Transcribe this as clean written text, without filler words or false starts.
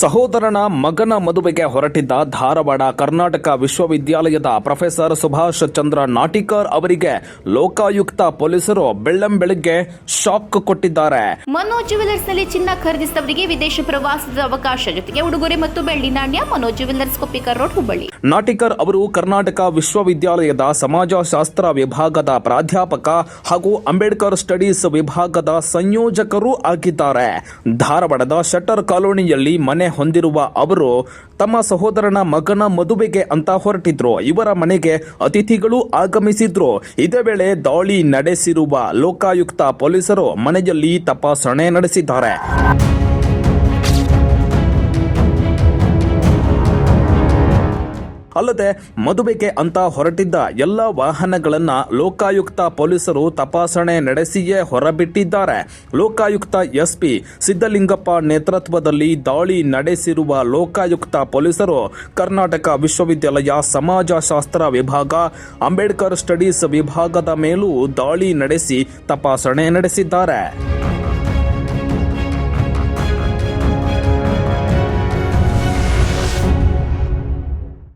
ಸಹೋದರನ ಮಗನ ಮದುವೆಗೆ ಹೊರಟಿದ್ದ ಧಾರವಾಡ ಕರ್ನಾಟಕ ವಿಶ್ವವಿದ್ಯಾಲಯದ ಪ್ರೊಫೆಸರ್ ಸುಭಾಷ್ ಚಂದ್ರ ನಾಟಿಕರ್ ಅವರಿಗೆ ಲೋಕಾಯುಕ್ತ ಪೊಲೀಸರು ಬೆಳ್ಳಂಬೆಳಗ್ಗೆ ಶಾಕ್ ಕೊಟ್ಟಿದ್ದಾರೆ. ಮನೋಜ್ ಜ್ಯುವೆಲರ್ಸ್ ನಲ್ಲಿ ಚಿನ್ನ ಖರೀದಿಸಿದವರಿಗೆ ವಿದೇಶ ಪ್ರವಾಸದ ಅವಕಾಶ, ಜೊತೆಗೆ ಉಡುಗೊರೆ ಮತ್ತು ಬೆಳ್ಳಿ ನಾಣ್ಯ. Manoj jewellers, Koppikar road, Hubballi. ನಾಟಿಕರ್ ಅವರು ಕರ್ನಾಟಕ ವಿಶ್ವವಿದ್ಯಾಲಯದ ಸಮಾಜಶಾಸ್ತ್ರ ವಿಭಾಗದ ಪ್ರಾಧ್ಯಾಪಕ ಹಾಗೂ ಅಂಬೇಡ್ಕರ್ ಸ್ಟಡೀಸ್ ವಿಭಾಗದ ಸಂಯೋಜಕರೂ ಆಗಿದ್ದಾರೆ. ಧಾರವಾಡದ ಶಟರ್ ಕಾಲೋನಿಯಲ್ಲಿ ಮನೆ ಹೊಂದಿರುವ ಅವರು ತಮ್ಮ ಸಹೋದರನ ಮಗನ ಮದುವೆಗೆ ಅಂತ ಹೊರಟಿದ್ರು. ಇವರ ಮನೆಗೆ ಅತಿಥಿಗಳು ಆಗಮಿಸಿದ್ರು. ಇದೇ ವೇಳೆ ದಾಳಿ ನಡೆಸಿರುವ ಲೋಕಾಯುಕ್ತ ಪೊಲೀಸರು ಮನೆಯಲ್ಲಿ ತಪಾಸಣೆ ನಡೆಸಿದ್ದಾರೆ. ಅಲ್ಲದೆ ಮದುವೆಗೆ ಅಂತ ಹೊರಟಿದ್ದ ಎಲ್ಲ ವಾಹನಗಳನ್ನು ಲೋಕಾಯುಕ್ತ ಪೊಲೀಸರು ತಪಾಸಣೆ ನಡೆಸಿಯೇ ಹೊರಬಿಟ್ಟಿದ್ದಾರೆ. ಲೋಕಾಯುಕ್ತ ಎಸ್ಪಿ ಸಿದ್ದಲಿಂಗಪ್ಪ ನೇತೃತ್ವದಲ್ಲಿ ದಾಳಿ ನಡೆಸಿರುವ ಲೋಕಾಯುಕ್ತ ಪೊಲೀಸರು ಕರ್ನಾಟಕ ವಿಶ್ವವಿದ್ಯಾಲಯ ಸಮಾಜಶಾಸ್ತ್ರ ವಿಭಾಗ, ಅಂಬೇಡ್ಕರ್ ಸ್ಟಡೀಸ್ ವಿಭಾಗದ ಮೇಲೂ ದಾಳಿ ನಡೆಸಿ ತಪಾಸಣೆ ನಡೆಸಿದ್ದಾರೆ.